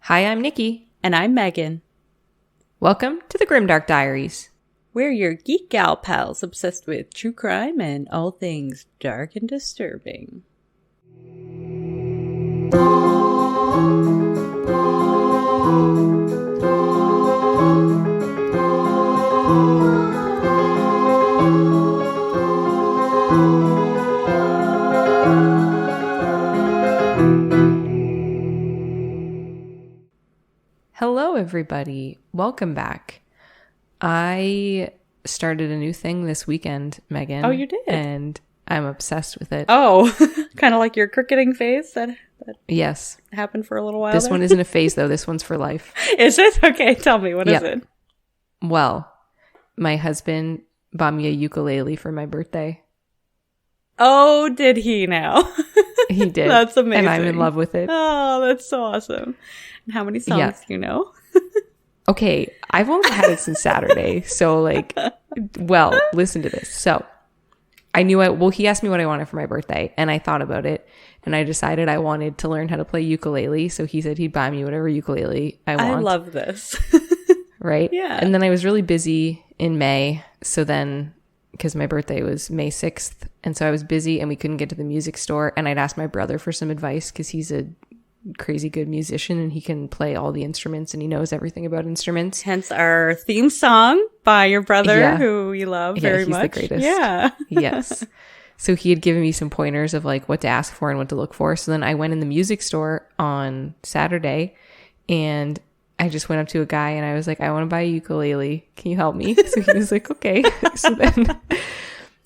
Hi, I'm Nikki. And I'm Megan. Welcome to the Grimdark Diaries. We're your geek gal pals obsessed with true crime and all things dark and disturbing. Hello, everybody. Welcome back. I started a new thing this weekend, Megan. Oh, you did? And I'm obsessed with it. Oh, kind of like your cricketing phase that Yes. happened for a little while This there? one isn't a phase, though. This one's for life. Is it? Okay, tell me. What is it? Well, my husband bought me a ukulele for my birthday. Oh, did he now? He did. That's amazing. And I'm in love with it. Oh, that's so awesome. And how many songs do you know? Okay, I've only had it since Saturday. So, listen to this. So, he asked me what I wanted for my birthday, and I thought about it, and I decided I wanted to learn how to play ukulele. So, he said he'd buy me whatever ukulele I want. I love this. Right? Yeah. And then I was really busy in May. So then, because my birthday was May 6th, and so I was busy, and we couldn't get to the music store, and I'd asked my brother for some advice because he's a crazy good musician and he can play all the instruments and he knows everything about instruments. Hence our theme song by your brother, who we love very much. He's the greatest. Yeah. Yes. So he had given me some pointers of what to ask for and what to look for. So then I went in the music store on Saturday and I just went up to a guy and I was like, I want to buy a ukulele. Can you help me? So he was like, okay. So then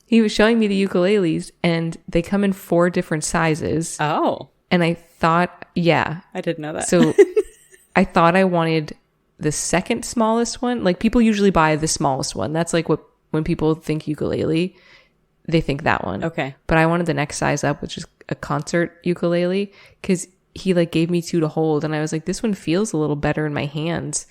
he was showing me the ukuleles and they come in 4 different sizes. Oh. And I thought, I didn't know that. So I thought I wanted the second smallest one. Like people usually buy the smallest one. That's when people think ukulele, they think that one. Okay. But I wanted the next size up, which is a concert ukulele, because he gave me 2 to hold. And I was like, this one feels a little better in my hands.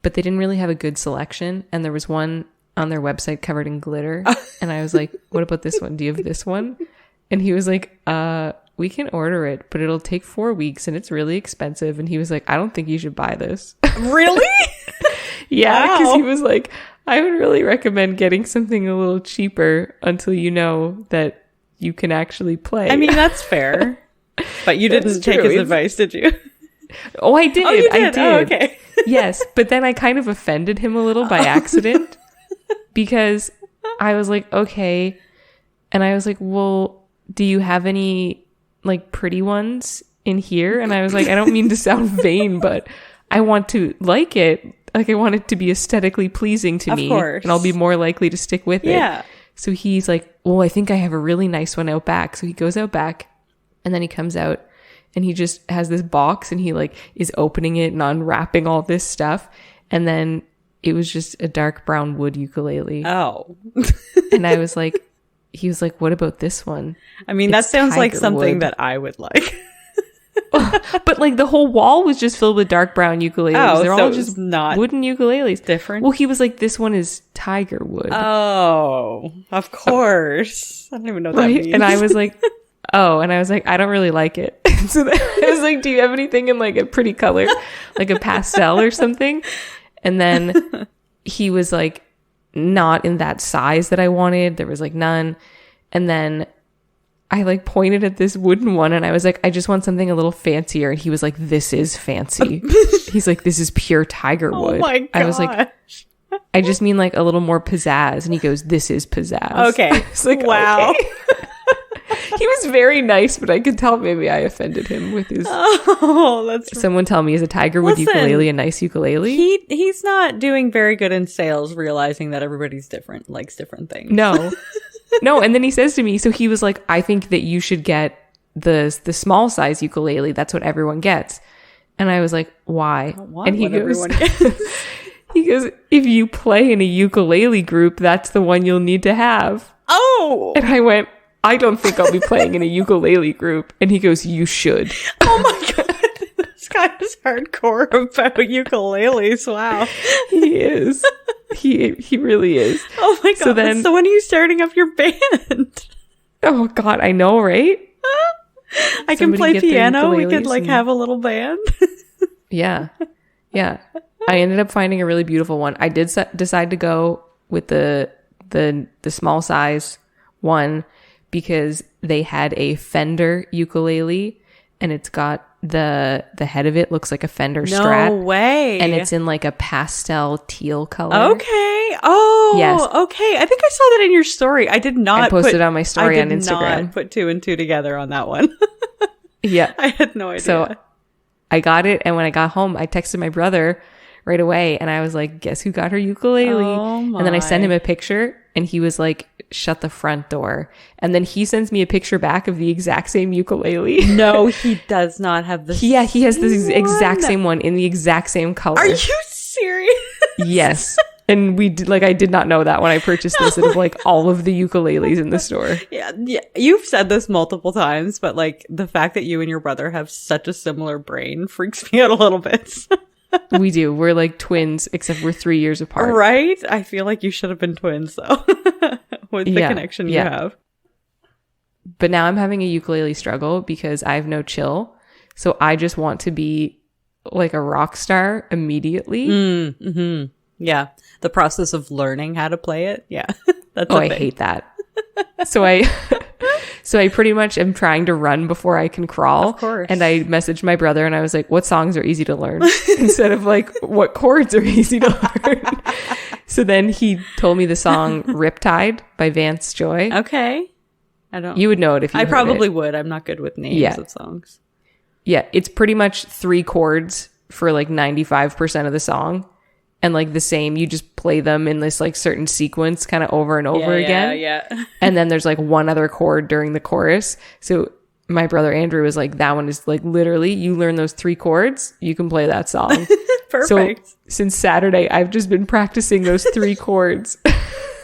But they didn't really have a good selection. And there was one on their website covered in glitter. And I was like, what about this one? Do you have this one? And he was like, we can order it, but it'll take 4 weeks and it's really expensive. And he was like, I don't think you should buy this. Really? Yeah, because he was like, I would really recommend getting something a little cheaper until you know that you can actually play. I mean, that's fair. But you didn't take his advice, did you? Oh, I did. Oh, you did? I did. Oh, okay. Yes, but then I kind of offended him a little by accident because I was like, okay. And I was like, well, do you have any pretty ones in here? And I was like, I don't mean to sound vain, but I want to like it. I want it to be aesthetically pleasing to me. Of course. And I'll be more likely to stick with it. Yeah. So he's like, well, I think I have a really nice one out back. So he goes out back and then he comes out and he just has this box and he is opening it and unwrapping all this stuff. And then it was just a dark brown wood ukulele. Oh. And I was like, he was like, what about this one? I mean, that sounds like something that I would like. But the whole wall was just filled with dark brown ukuleles. Oh, they're so all just not wooden ukuleles. Different? Well, he was like, this one is tiger wood. Oh, of course. I don't even know what that means. And I was like, I don't really like it. So then I was like, do you have anything in a pretty color, like a pastel or something? And then he was like, not in that size that I wanted. There was none. And then I pointed at this wooden one and I was like, I just want something a little fancier. And he was like, this is fancy. He's like, this is pure tiger wood. Oh my gosh. I was like, I just mean a little more pizzazz. And he goes, this is pizzazz. Okay. I was like, wow. Okay. He was very nice, but I could tell maybe I offended him with his. Oh, that's. Someone tell me, is a tiger wood ukulele a nice ukulele? He's not doing very good in sales, realizing that everybody's different, likes different things. No. And then he says to me, so he was like, I think that you should get the small size ukulele. That's what everyone gets. And I was like, why? And he goes, he goes, if you play in a ukulele group, that's the one you'll need to have. Oh. And I went, I don't think I'll be playing in a ukulele group. And he goes, you should. Oh my God. This guy is hardcore about ukuleles. Wow. He is. He really is. Oh my God. So when are you starting up your band? Oh God, I know, right? I can play piano. We could have a little band. Yeah. Yeah. I ended up finding a really beautiful one. I did decide to go with the small size one because they had a Fender ukulele, and it's got the head of it looks like a Fender Strat. No way. And it's in like a pastel teal color. Okay. Oh, yes. Okay. I think I saw that in your story. I did not. I posted on my story on Instagram. I did not put 2 and 2 together on that one. Yeah. I had no idea. So I got it, and when I got home, I texted my brother right away, and I was like, guess who got her ukulele? Oh my. And then I sent him a picture, and he was like, shut the front door. And then he sends me a picture back of the exact same ukulele. No, he does not have the Yeah, he has this exact same one in the exact same color. Are you serious? Yes. And we did, like, I did not know that when I purchased this, of like all of the ukuleles in the store. Yeah. You've said this multiple times, but like the fact that you and your brother have such a similar brain freaks me out a little bit. We do. We're like twins, except we're 3 years apart. Right? I feel like you should have been twins, though, with the connection you have. But now I'm having a ukulele struggle because I have no chill. So I just want to be like a rock star immediately. Mm-hmm. Yeah. The process of learning how to play it. Yeah. That's I hate that. So I pretty much am trying to run before I can crawl. Of course. And I messaged my brother and I was like, what songs are easy to learn? Instead of like, what chords are easy to learn? So then he told me the song Riptide by Vance Joy. Okay. You would know it if you I heard probably it. would. I'm not good with names of songs. Yeah. It's pretty much 3 chords for like 95% of the song. And like the same, you just play them in this like certain sequence kind of over and over again. Yeah. And then there's like one other chord during the chorus. So my brother Andrew was like, that one is like literally, you learn those 3 chords, you can play that song. Perfect. So since Saturday, I've just been practicing those 3 chords.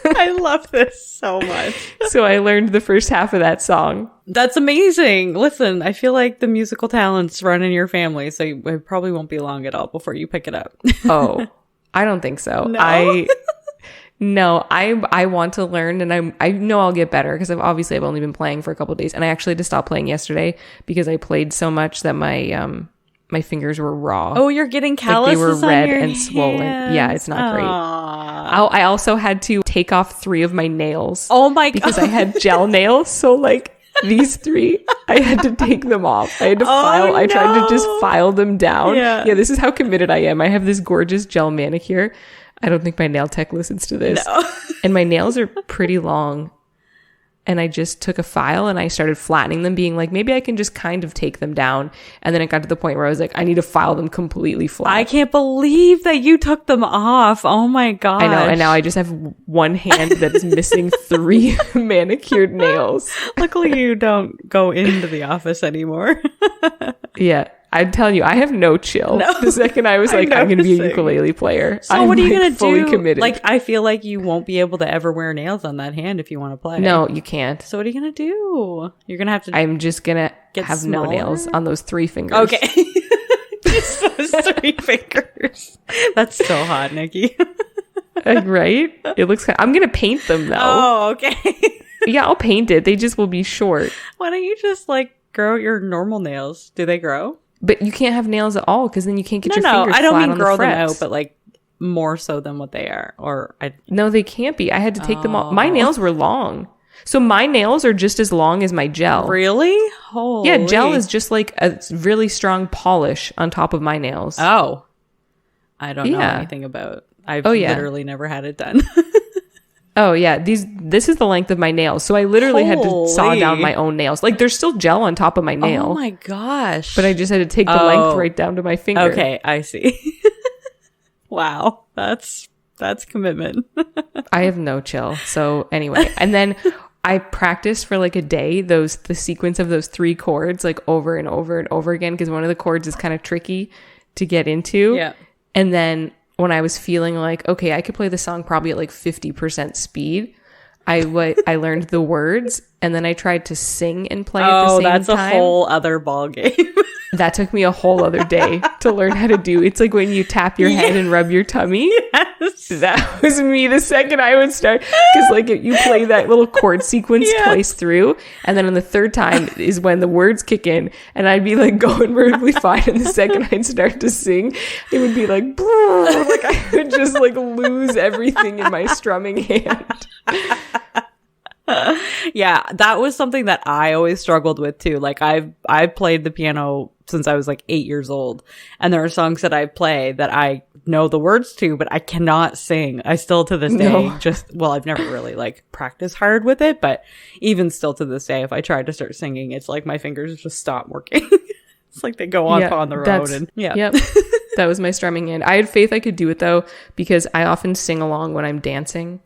I love this so much. So I learned the first half of that song. That's amazing. Listen, I feel like the musical talents run in your family, so it probably won't be long at all before you pick it up. Oh, I don't think so. No? I want to learn, and I know I'll get better because I've only been playing for a couple of days, and I actually had to stop playing yesterday because I played so much that my fingers were raw. Oh, you're getting calluses like they were red on your and swollen. hands. Yeah, it's not great. I also had to take off 3 of my nails. Oh my god! Because I had gel nails, so like these 3, I had to take them off. I had to file. I tried to just file them down. Yeah, this is how committed I am. I have this gorgeous gel manicure. I don't think my nail tech listens to this. No. And my nails are pretty long. And I just took a file and I started flattening them, being like, maybe I can just kind of take them down. And then it got to the point where I was like, I need to file them completely flat. I can't believe that you took them off. Oh my god! I know. And now I just have one hand that is missing 3 manicured nails. Luckily, you don't go into the office anymore. Yeah. I'm telling you, I have no chill. No. The second I was like, I'm going to be a ukulele player. So what are you going to fully do? Committed. Like, I feel like you won't be able to ever wear nails on that hand if you want to play. No, you can't. So what are you going to do? You're going to have to... I'm just going to have smaller? No nails on those 3 fingers. Okay. Just those 3 fingers. That's so hot, Nikki. Right? It looks... I'm going to paint them, though. Oh, okay. Yeah, I'll paint it. They just will be short. Why don't you just, like, grow your normal nails? Do they grow? But you can't have nails at all because then you can't get your fingers I don't flat mean on grow the them frets. out, but like more so than what they are. No, they can't be. I had to take them off. My nails were long. So my nails are just as long as my gel. Really? Holy. Yeah, gel is just like a really strong polish on top of my nails. Oh. I don't know anything about. I've literally never had it done. Oh yeah, this is the length of my nails. So I literally had to saw down my own nails. Like there's still gel on top of my nail. Oh my gosh. But I just had to take the length right down to my finger. Okay, I see. Wow. That's commitment. I have no chill. So anyway, and then I practiced for like a day the sequence of those 3 chords like over and over and over again because one of the chords is kind of tricky to get into. Yeah. And then when I was feeling like, okay, I could play the song probably at like 50% speed, I learned the words and then I tried to sing and play at the same time. Oh, that's a whole other ball game. That took me a whole other day to learn how to do. It's like when you tap your head and rub your tummy. Yes. That was me the second I would start. Because like you play that little chord sequence twice through. And then on the third time is when the words kick in. And I'd be like going perfectly fine. And the second I'd start to sing, it would be like, like I would just like lose everything in my strumming hand. Yeah, that was something that I always struggled with too. Like I've played the piano since I was like 8 years old, and there are songs that I play that I know the words to, but I cannot sing. I still to this day I've never really like practiced hard with it, but even still to this day, if I try to start singing, it's like my fingers just stop working. It's like they go off on the road and Yep. That was my strumming hand. I had faith I could do it though, because I often sing along when I'm dancing.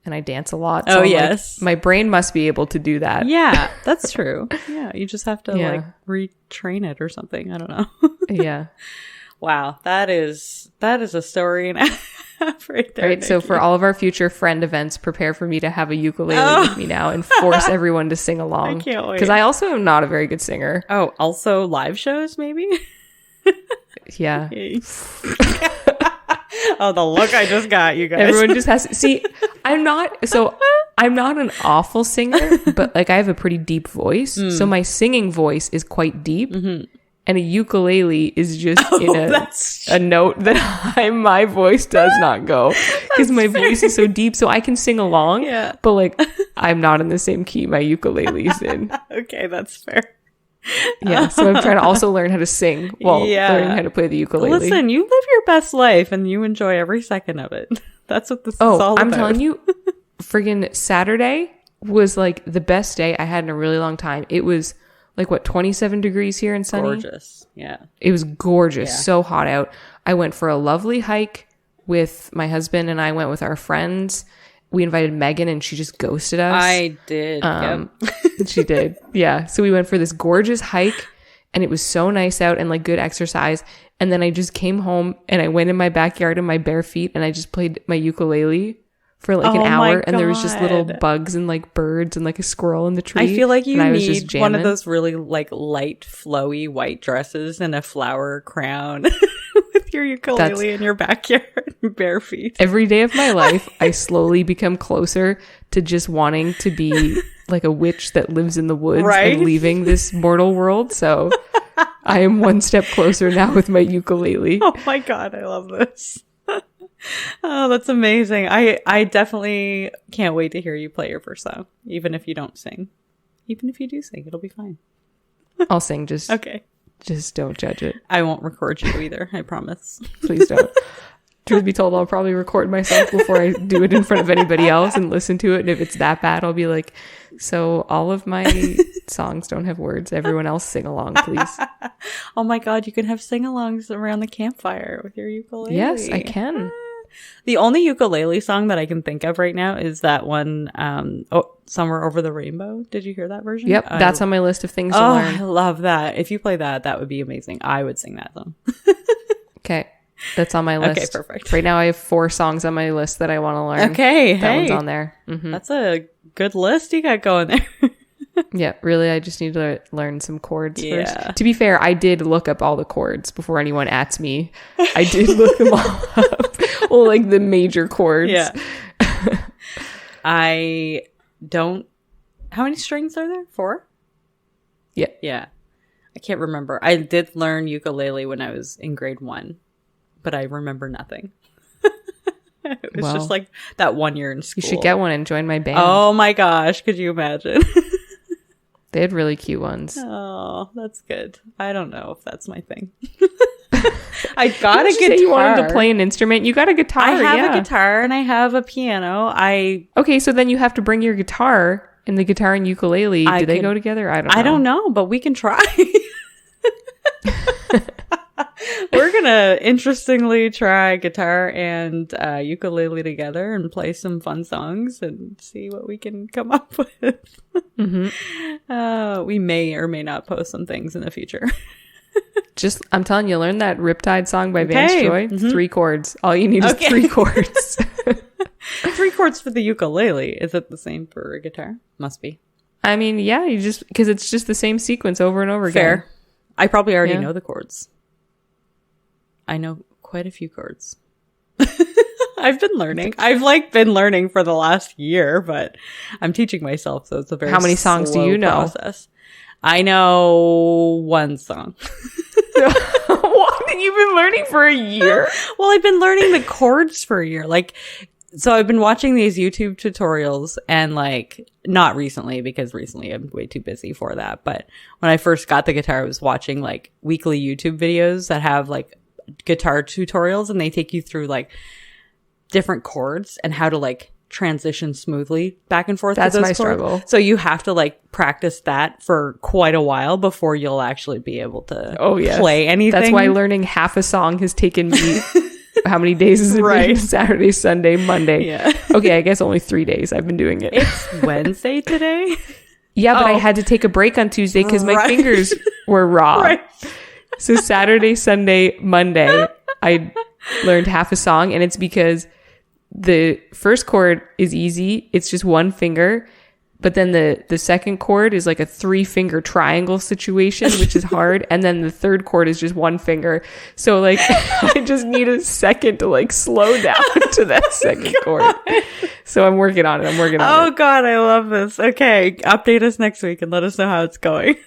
And I dance a lot. So yes. Like, my brain must be able to do that. Yeah, that's true. Yeah, you just have to like retrain it or something. I don't know. Yeah. Wow, that is a story and a half right there. Right, so for all of our future friend events, prepare for me to have a ukulele with me now and force everyone to sing along. I can't wait. Because I also am not a very good singer. Oh, also live shows maybe? Yeah. Oh, the look I just got, you guys. Everyone just has to see. I'm not an awful singer, but like I have a pretty deep voice. So my singing voice is quite deep. And a ukulele is just in a note that my voice does not go, because my voice is so deep. So I can sing along, but like I'm not in the same key my ukulele's in. Okay, that's fair. Yeah, so I'm trying to also learn how to sing while learning how to play the ukulele. Listen, you live your best life and you enjoy every second of it. That's what this is all about. I'm telling you, friggin' Saturday was like the best day I had in a really long time. It was like 27 degrees here and sunny. Gorgeous. Yeah. It was gorgeous. So hot out. I went for a lovely hike with my husband, and I went with our friends. We invited Megan and she just ghosted us. I did. She did. Yeah. So we went for this gorgeous hike, and it was so nice out and like good exercise. And then I just came home and I went in my backyard in my bare feet and I just played my ukulele for like an hour. And there was just little bugs and like birds and like a squirrel in the tree. I feel like you need one of those really like light, flowy white dresses and a flower crown with your ukulele in your backyard, bare feet. Every day of my life, I slowly become closer to just wanting to be like a witch that lives in the woods and leaving this mortal world. So I am one step closer now with my ukulele. Oh my God, I love this. Oh, that's amazing. I definitely can't wait to hear you play your first song, even if you don't sing. Even if you do sing, it'll be fine. I'll sing, just okay. Just don't judge it. I won't record you either, I promise. Please don't. Truth be told, I'll probably record myself before I do it in front of anybody else and listen to it. And if it's that bad, I'll be like, so all of my songs don't have words. Everyone else sing along, please. Oh my God, you can have sing-alongs around the campfire with your ukulele. Yes, I can. The only ukulele song that I can think of right now is that one, Somewhere Over the Rainbow. Did you hear that version? Yep, that's on my list of things to learn. I love that. If you play that, that would be amazing. I would sing that song. Okay, that's on my list. Okay, perfect. Right now I have 4 songs on my list that I want to learn. Okay, that one's on there. Mm-hmm. That's a good list you got going there. Yeah, really, I just need to learn some chords first. To be fair, I did look up all the chords before anyone ats me. I did look them all up. Well, like the major chords. Yeah. I don't... How many strings are there? 4? Yeah. Yeah. I can't remember. I did learn ukulele when I was in grade 1, but I remember nothing. It was just like that 1 year in school. You should get one and join my band. Oh my gosh, could you imagine? They had really cute ones. Oh, that's good. I don't know if that's my thing. I got a guitar. Say you wanted to play an instrument. You got a guitar. I have a guitar and I have a piano. Okay, so then you have to bring your guitar and the guitar and ukulele. Do they go together? I don't know. But we can try. We're gonna interestingly try guitar and ukulele together and play some fun songs and see what we can come up with. We may or may not post some things in the future. I'm telling you, learn that Riptide song by Vance Joy. 3 chords. All you need is 3 chords. 3 chords for the ukulele. Is it the same for a guitar? Must be. I mean, yeah, because it's just the same sequence over and over again. Fair. I probably already know the chords. I know quite a few chords. I've been learning. I've like been learning for the last year, but I'm teaching myself, so it's a very How many songs do you know? Process. I know one song. What? You've been learning for a year? Well, I've been learning the chords for a year. Like, so I've been watching these YouTube tutorials and like, not recently because recently I'm way too busy for that. But when I first got the guitar, I was watching like weekly YouTube videos that have like guitar tutorials, and they take you through like different chords and how to like transition smoothly back and forth. That's with those my chords. struggle. So you have to like practice that for quite a while before you'll actually be able to play anything. That's why learning half a song has taken me how many days has it been? Saturday, Sunday, Monday. Yeah. Okay, I guess only 3 days I've been doing it. It's Wednesday today. Yeah, but I had to take a break on Tuesday because my fingers were raw. Right. So Saturday, Sunday, Monday, I learned half a song, and it's because the first chord is easy. It's just one finger. But then the second chord is like a 3-finger triangle situation, which is hard. And then the third chord is just one finger. So like I just need a second to like slow down to that second chord. So I'm working on it. Oh God, I love this. Okay. Update us next week and let us know how it's going.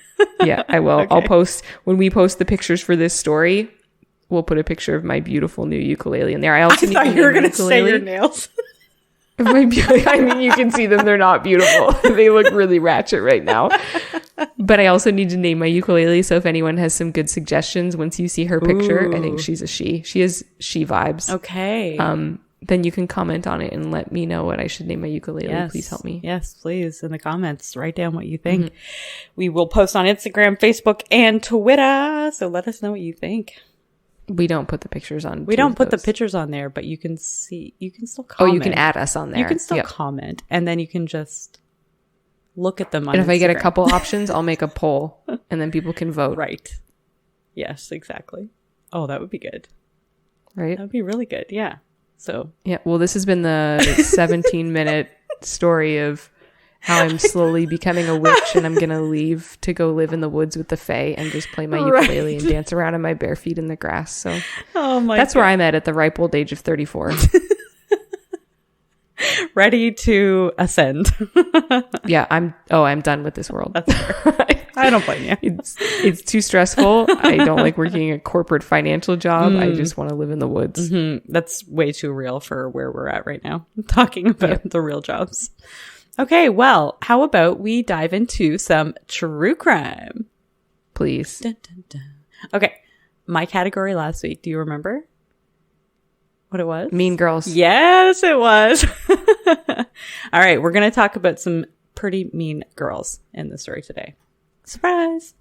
Yeah, I will. Okay. I'll post, when we post the pictures for this story, we'll put a picture of my beautiful new ukulele in there. I thought you were going to say your nails. I mean, you can see them. They're not beautiful. They look really ratchet right now. But I also need to name my ukulele. So if anyone has some good suggestions, once you see her picture, I think she's a she. She has she vibes. Okay. Then you can comment on it and let me know what I should name my ukulele. Yes. Please help me. Yes, please. In the comments, write down what you think. Mm-hmm. We will post on Instagram, Facebook, and Twitter. So let us know what you think. We don't put the pictures on. We don't put the pictures on there, but you can still comment. Oh, you can add us on there. You can still comment, and then you can just look at them on Instagram. And if I get a couple options, I'll make a poll, and then people can vote. Right. Yes, exactly. Oh, that would be good. Right? That would be really good. Yeah. So. Yeah. Well, this has been the 17-minute story of how I'm slowly becoming a witch, and I'm going to leave to go live in the woods with the fae and just play my ukulele and dance around in my bare feet in the grass. So that's where I'm at the ripe old age of 34. Ready to ascend. Yeah, I'm done with this world. That's fair. I don't blame you. It's too stressful. I don't like working a corporate financial job. I just want to live in the woods. Mm-hmm. That's way too real for where we're at right now. I'm talking about the real jobs. Okay, well, how about we dive into some true crime? Please. Dun, dun, dun. Okay, my category last week, do you remember what it was? Mean Girls. Yes, it was. All right, we're going to talk about some pretty mean girls in the story today. Surprise!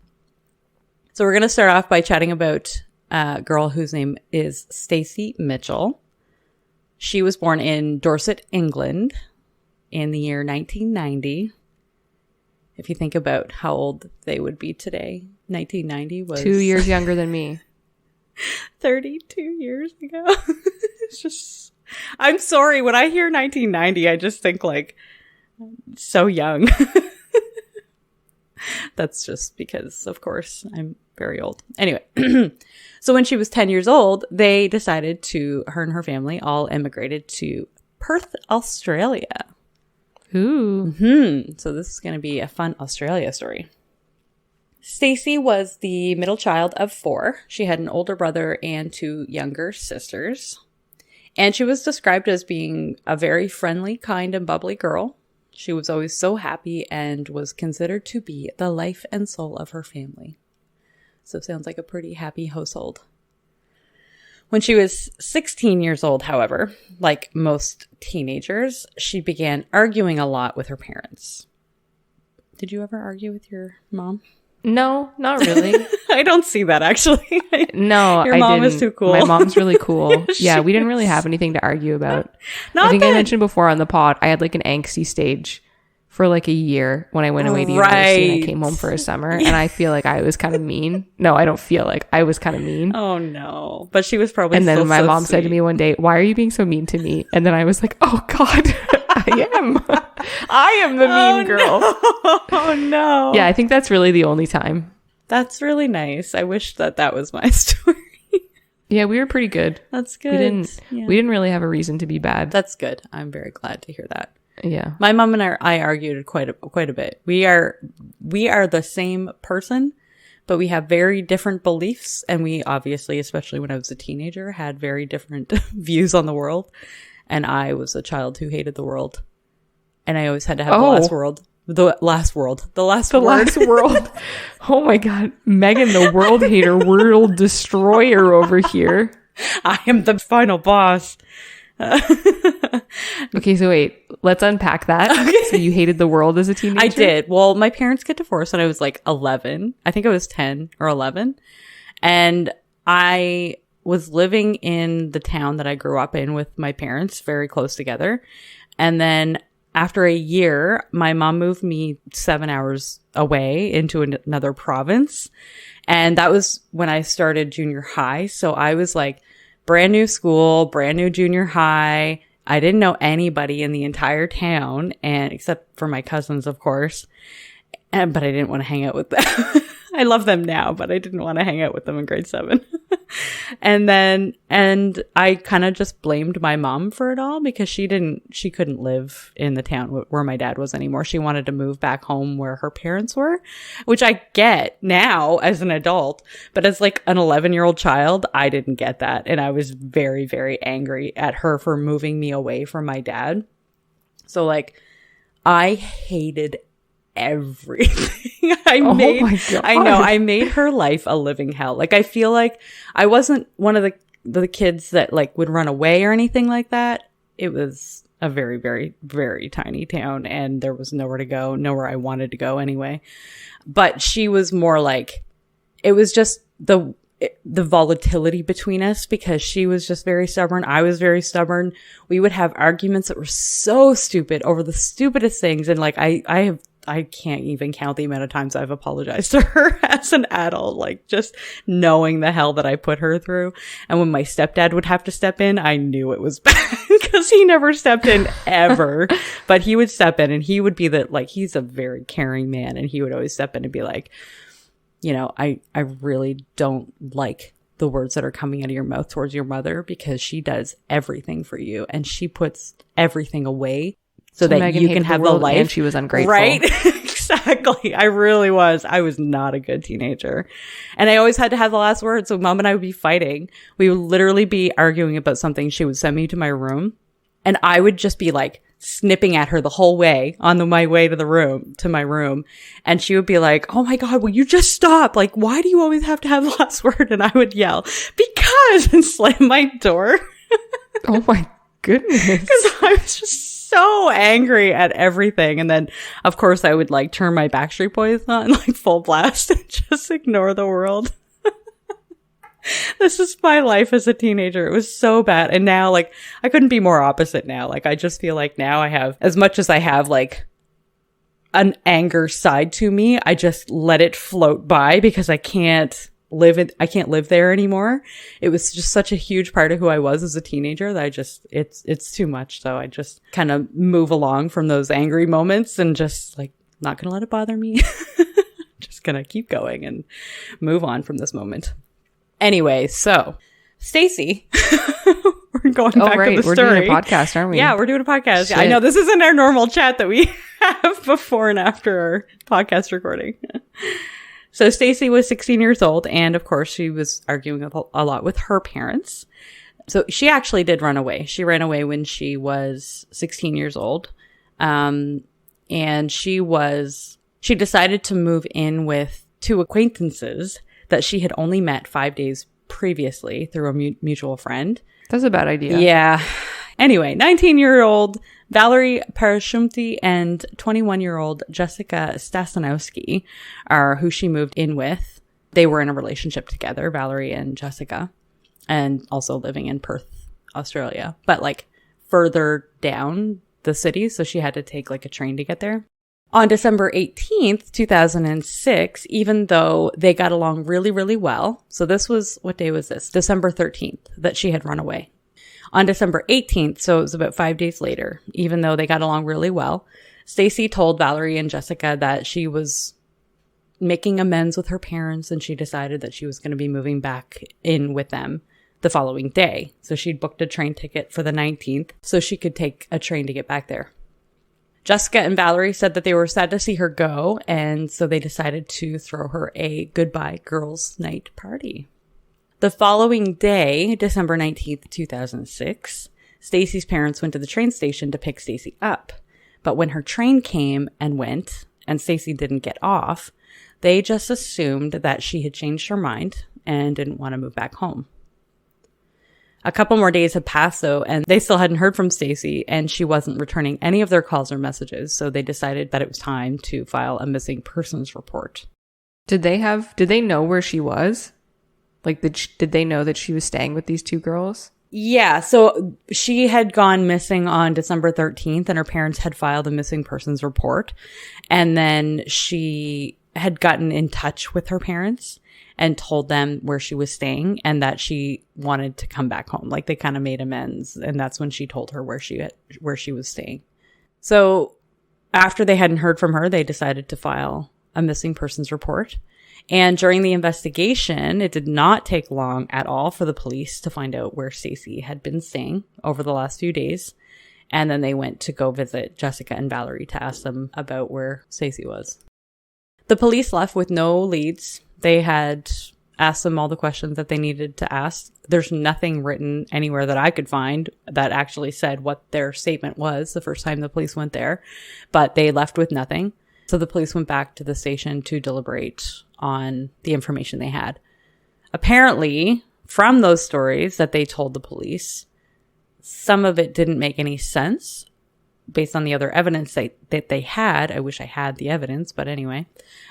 So we're going to start off by chatting about a girl whose name is Stacey Mitchell. She was born in Dorset, England, in the year 1990. If you think about how old they would be today, 1990 was 2 years younger than me. 32 years ago. It's just, I'm sorry, when I hear 1990, I just think like so young. That's just because, of course, I'm very old. Anyway, so when she was 10 years old, they decided her and her family all immigrated to Perth, Australia. Ooh. Mm-hmm. So this is going to be a fun Australia story. Stacey was the middle child of 4. She had an older brother and 2 younger sisters. And she was described as being a very friendly, kind, and bubbly girl. She was always so happy and was considered to be the life and soul of her family. So sounds like a pretty happy household. When she was 16 years old, however, like most teenagers, she began arguing a lot with her parents. Did you ever argue with your mom? No, not really. I don't see that, actually. No, your mom is too cool. My mom's really cool. Yeah, we didn't really have anything to argue about. I think I mentioned before on the pod, I had like an angsty stage for like a year when I went away to university and I came home for a summer. And I feel like I was kind of mean. No, I don't feel like I was kind of mean. Oh, no. But she was probably And then my mom said to me one day, "Why are you being so mean to me?" And then I was like, oh, God, I am. I am the mean girl. No. Oh, no. Yeah, I think that's really the only time. That's really nice. I wish that was my story. Yeah, we were pretty good. That's good. We didn't really have a reason to be bad. That's good. I'm very glad to hear that. Yeah. My mom and I argued quite a bit. We are the same person, but we have very different beliefs. And we obviously, especially when I was a teenager, had very different views on the world. And I was a child who hated the world. And I always had to have the last word. The last word. Oh my God. Megan, the world hater, world destroyer over here. I am the final boss. Okay, so wait, let's unpack that. Okay. So you hated the world as a teenager? I did. Well, my parents got divorced when I was like 11. I think I was 10 or 11. And I was living in the town that I grew up in with my parents, very close together. And then after a year, my mom moved me 7 hours away into another province. And that was when I started junior high. So I was like brand new school, brand new junior high. I didn't know anybody in the entire town, and except for my cousins, of course. But I didn't want to hang out with them. I love them now, but I didn't want to hang out with them in grade 7. And I kind of just blamed my mom for it all because she couldn't live in the town where my dad was anymore. She wanted to move back home where her parents were, which I get now as an adult, but as like an 11-year-old child, I didn't get that. And I was very, very angry at her for moving me away from my dad. So like, I hated everything. I made her life a living hell. Like, I feel like I wasn't one of the kids that like would run away or anything like that. It was a very, very, very tiny town, and there was nowhere to go, nowhere I wanted to go anyway. But she was more like, it was just the volatility between us, because she was just very stubborn. I was very stubborn. We would have arguments that were so stupid over the stupidest things. And like, I can't even count the amount of times I've apologized to her as an adult, like just knowing the hell that I put her through. And when my stepdad would have to step in, I knew it was bad because he never stepped in ever, but he would step in, and he would be he's a very caring man. And he would always step in and be like, you know, I really don't like the words that are coming out of your mouth towards your mother, because she does everything for you and she puts everything away so that Megan, you can have the life. And she was ungrateful. Right? Exactly. I really was. I was not a good teenager. And I always had to have the last word. So mom and I would be fighting. We would literally be arguing about something. She would send me to my room, and I would just be like snipping at her the whole way on my way to my room. And she would be like, "Oh my God, will you just stop? Like, why do you always have to have the last word?" And I would yell, "Because," and slam my door. Oh my goodness. Because I was just so angry at everything. And then of course I would like turn my Backstreet Boys on like full blast and just ignore the world. This is my life as a teenager. It was so bad. And now like I couldn't be more opposite now. Like I just feel like now I have, as much as I have like an anger side to me, I just let it float by because I can't live there anymore. It was just such a huge part of who I was as a teenager that it's too much. So I just kind of move along from those angry moments and just like, not gonna let it bother me. Just gonna keep going and move on from this moment. Anyway, so Stacey, we're going back to the story. We're doing a podcast, aren't we? Yeah, we're doing a podcast. Shit. I know this isn't our normal chat that we have before and after our podcast recording. So Stacey was 16 years old, and of course she was arguing a lot with her parents. So she actually did run away. She ran away when she was 16 years old. And she decided to move in with 2 acquaintances that she had only met 5 days previously through a mutual friend. That's a bad idea. Yeah. Anyway, 19-year-old Valerie Parashumti and 21-year-old Jessica Stasinowski are who she moved in with. They were in a relationship together, Valerie and Jessica, and also living in Perth, Australia, but like further down the city. So she had to take like a train to get there. On December 18th, 2006, even though they got along really, really well. So this was, what day was this? December 13th that she had run away. On December 18th, so it was about 5 days later, even though they got along really well, Stacey told Valerie and Jessica that she was making amends with her parents, and she decided that she was going to be moving back in with them the following day. So she'd booked a train ticket for the 19th so she could take a train to get back there. Jessica and Valerie said that they were sad to see her go, and so they decided to throw her a goodbye girls' night party. The following day, December 19th, 2006, Stacey's parents went to the train station to pick Stacey up. But when her train came and went, and Stacey didn't get off, they just assumed that she had changed her mind and didn't want to move back home. A couple more days had passed, though, and they still hadn't heard from Stacey, and she wasn't returning any of their calls or messages, so they decided that it was time to file a missing persons report. Did they know where she was? Like, did they know that she was staying with these two girls? Yeah, so she had gone missing on December 13th, and her parents had filed a missing persons report, and then she had gotten in touch with her parents and told them where she was staying and that she wanted to come back home. Like, they kind of made amends, and that's when she told her where she was staying. So after they hadn't heard from her, they decided to file a missing persons report. And during the investigation, it did not take long at all for the police to find out where Stacey had been staying over the last few days. And then they went to go visit Jessica and Valerie to ask them about where Stacey was. The police left with no leads. They had asked them all the questions that they needed to ask. There's nothing written anywhere that I could find that actually said what their statement was the first time the police went there, but they left with nothing. So the police went back to the station to deliberate on the information they had. Apparently, from those stories that they told the police, some of it didn't make any sense based on the other evidence that they had. I wish I had the evidence, but anyway.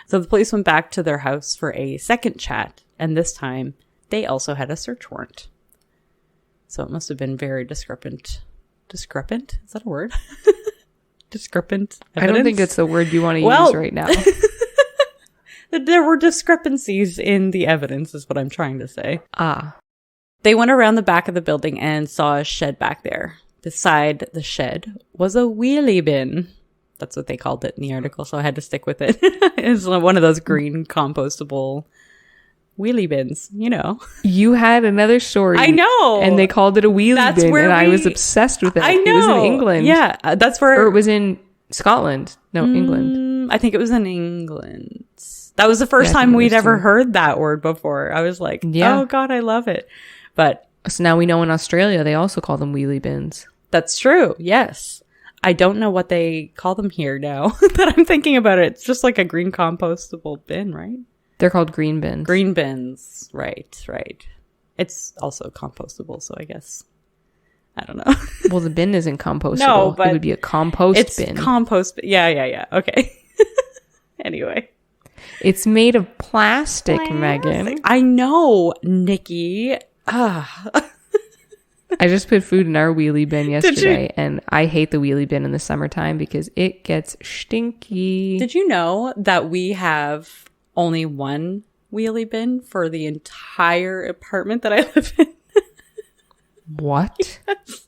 So the police went back to their house for a second chat, and this time they also had a search warrant. So it must have been very discrepant. Discrepant? Is that a word? Discrepant evidence? I don't think it's the word you want to use right now. There were discrepancies in the evidence, is what I'm trying to say. Ah. They went around the back of the building and saw a shed back there. Beside the shed was a wheelie bin. That's what they called it in the article, so I had to stick with it. It's one of those green compostable wheelie bins, you know. You had another story. I know. And they called it a wheelie bin, and I was obsessed with it. I know. It was in England. Yeah, that's where... Or it was in Scotland. No, England. I think it was in England. That was the first time we'd ever heard that word before. I was like, oh God, I love it. But... So now we know in Australia, they also call them wheelie bins. That's true. Yes. I don't know what they call them here now that I'm thinking about it. It's just like a green compostable bin, right? They're called green bins. Green bins. Right. It's also compostable, so I guess. I don't know. Well, the bin isn't compostable. No, but it would be a compost bin. It's compost. Yeah. Okay. Anyway. It's made of plastic, Megan. I know, Nikki. I just put food in our wheelie bin yesterday, and I hate the wheelie bin in the summertime because it gets stinky. Did you know that we have only one wheelie bin for the entire apartment that I live in? What? Yes.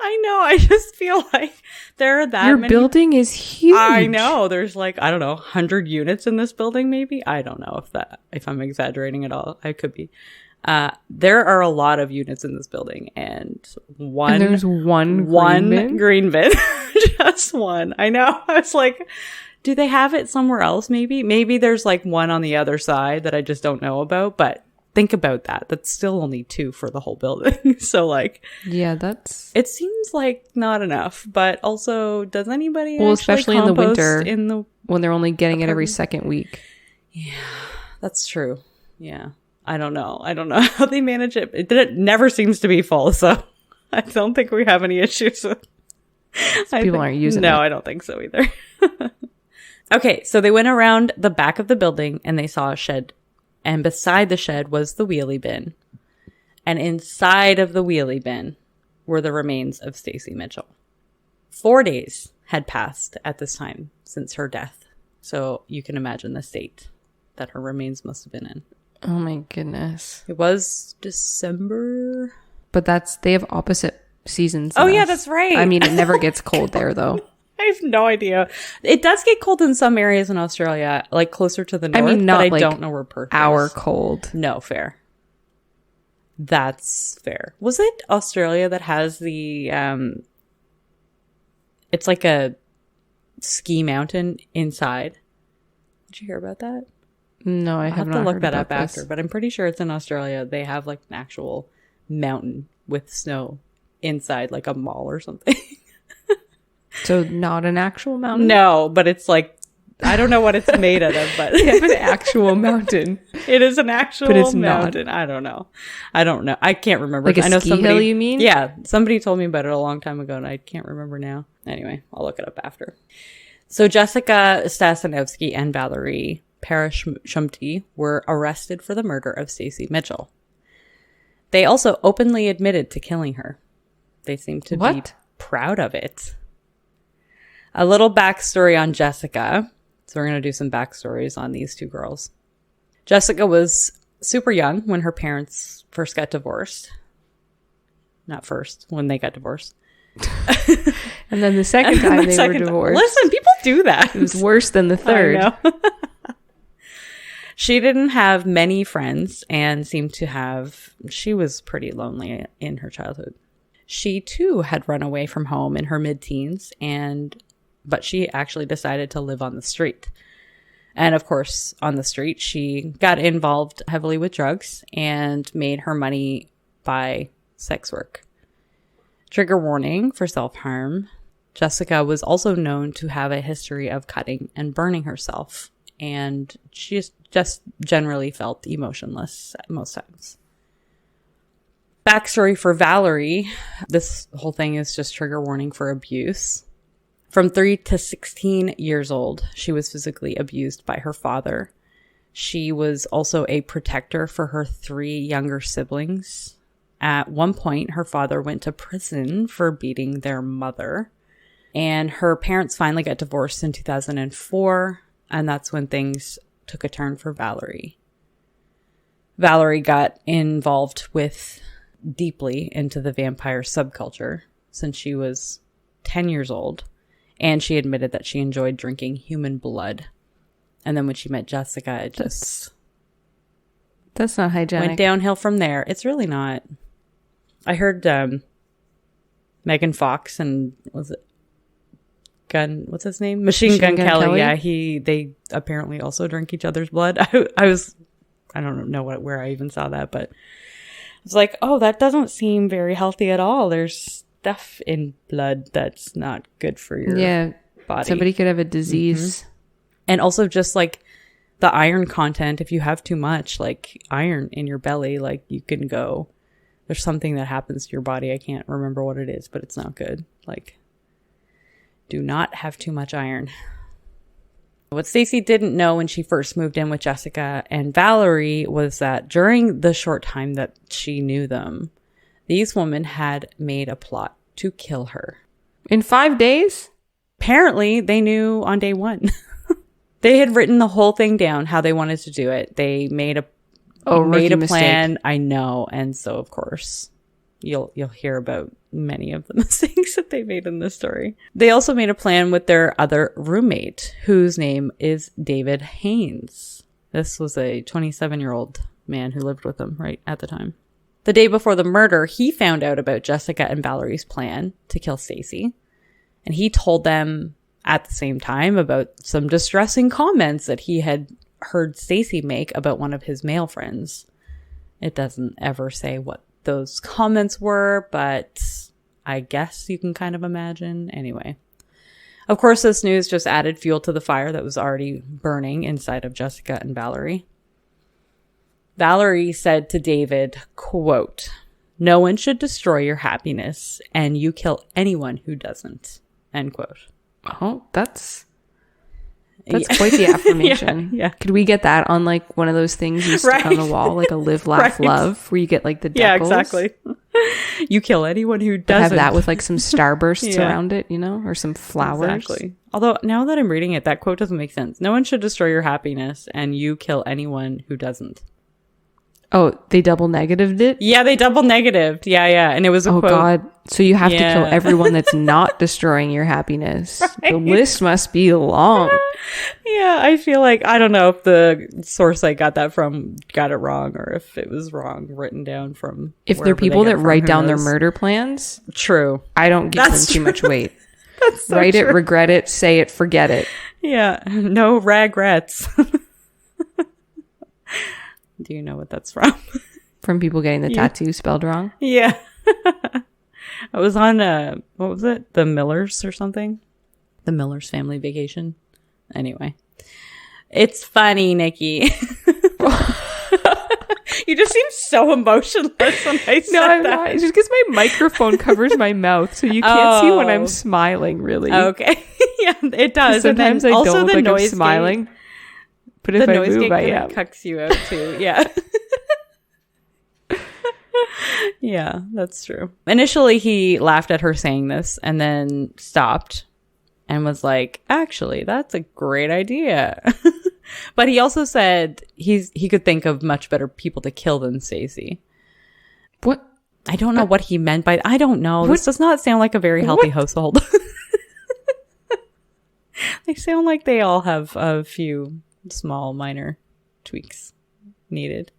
I know. I just feel like there are that Your many. building is huge. I know. There's like, I don't know, 100 units in this building, maybe. I don't know if I'm exaggerating at all. I could be. There are a lot of units in this building, and there's one green bin. Just one. I know. I was like, do they have it somewhere else? Maybe there's like one on the other side that I just don't know about, but think about that. That's still only two for the whole building. So like, yeah, it seems like not enough, but also does anybody especially in the winter when they're only getting apartment? it every second week. Yeah, that's true. Yeah. I don't know how they manage it. It never seems to be full, so I don't think we have any issues with people aren't using it. No, I don't think so either. Okay, so they went around the back of the building and they saw a shed. And beside the shed was the wheelie bin. And inside of the wheelie bin were the remains of Stacey Mitchell. 4 days had passed at this time since her death. So you can imagine the state that her remains must have been in. Oh my goodness. It was December. But they have opposite seasons. Oh yeah, that's right. I mean, it never gets cold there though. I have no idea. It does get cold in some areas in Australia, like closer to the north. I mean, not but I like don't know where Perth our is. cold. No, fair. That's fair. Was it Australia that has the it's like a ski mountain inside? Did you hear about that? No, I have not to look heard that about up this. after, but I'm pretty sure it's in Australia. They have like an actual mountain with snow inside, like a mall or something. So not an actual mountain? No, but it's like, I don't know what it's made out of, but They have an actual mountain. it is an actual But it's mountain. not. I don't know. I can't remember. Like a I know ski somebody, hill, you mean? Yeah, somebody told me about it a long time ago, and I can't remember now. Anyway, I'll look it up after. So Jessica Stasinowski and Valerie Parashumti were arrested for the murder of Stacey Mitchell. They also openly admitted to killing her. They seem to be proud of it. A little backstory on Jessica. So we're going to do some backstories on these two girls. Jessica was super young when her parents first got divorced. Not first, when they got divorced. And then the second time they were divorced. Listen, people do that. It was worse than the third. I know. She didn't have many friends and seemed to have, she was pretty lonely in her childhood. She too had run away from home in her mid-teens, but she actually decided to live on the street. And of course, on the street, she got involved heavily with drugs and made her money by sex work. Trigger warning for self-harm. Jessica was also known to have a history of cutting and burning herself, and she just generally felt emotionless at most times. Backstory for Valerie. This whole thing is just trigger warning for abuse. From 3 to 16 years old, she was physically abused by her father. She was also a protector for her 3 younger siblings. At one point, her father went to prison for beating their mother. And her parents finally got divorced in 2004. And that's when things took a turn for Valerie. Valerie got involved deeply into the vampire subculture since she was 10 years old. And she admitted that she enjoyed drinking human blood. And then when she met Jessica, it just... That's not hygienic. Went downhill from there. It's really not. I heard Megan Fox and what's his name? Machine Gun Kelly. Yeah, they apparently also drink each other's blood. I don't know where I even saw that, but it's like, oh, that doesn't seem very healthy at all. There's stuff in blood that's not good for your body. Somebody could have a disease. Mm-hmm. And also just like the iron content, if you have too much like iron in your belly, like you can go, there's something that happens to your body. I can't remember what it is, but it's not good. Like, do not have too much iron. What Stacey didn't know when she first moved in with Jessica and Valerie was that during the short time that she knew them, these women had made a plot to kill her. In 5 days? Apparently, they knew on day 1. They had written the whole thing down, how they wanted to do it. They made a plan. Mistake. I know. And so, of course, you'll hear about many of the mistakes that they made in this story. They also made a plan with their other roommate, whose name is David Haynes. This was a 27-year-old man who lived with them right at the time. The day before the murder, he found out about Jessica and Valerie's plan to kill Stacey. And he told them at the same time about some distressing comments that he had heard Stacey make about one of his male friends. It doesn't ever say what those comments were, but I guess you can kind of imagine. Anyway, of course, this news just added fuel to the fire that was already burning inside of Jessica and Valerie. Valerie said to David, quote, "No one should destroy your happiness, and you kill anyone who doesn't," end quote. Oh, that's quite the affirmation. Yeah. Could we get that on like one of those things you stick on the wall, like a live, laugh, love, where you get like the decals? Yeah, exactly. You kill anyone who doesn't. Have that with like some starbursts around it, or some flowers. Exactly. Although now that I'm reading it, that quote doesn't make sense. No one should destroy your happiness, and you kill anyone who doesn't. Oh, they double negatived it? Yeah, they double negatived. Yeah. And it was a quote. God. So you have to kill everyone that's not destroying your happiness. Right. The list must be long. Yeah, I feel like, I don't know if the source I got that from got it wrong, or if it was wrong written down from. If they're people that write down their murder plans. True. I don't give them too much weight. That's so Write true. it, regret it, say it, forget it. Yeah. No regrets. Do you know what that's from? From people getting the tattoo spelled wrong? Yeah. I was on, what was it? The Millers or something? The Millers Family Vacation. Anyway. It's funny, Nikki. You just seem so emotionless when I said I'm that. not. It's just because my microphone covers my mouth, so you can't see when I'm smiling, really. Okay. Yeah, it does. Sometimes I don't look like I'm smiling. But if I move, I am. Cucks you out too. Yeah. Yeah, that's true. Initially, he laughed at her saying this and then stopped and was like, actually, that's a great idea. But he also said he could think of much better people to kill than Stacey. What? I don't know what he meant by, I don't know. This does not sound like a very healthy household. They sound like they all have a few small minor tweaks needed.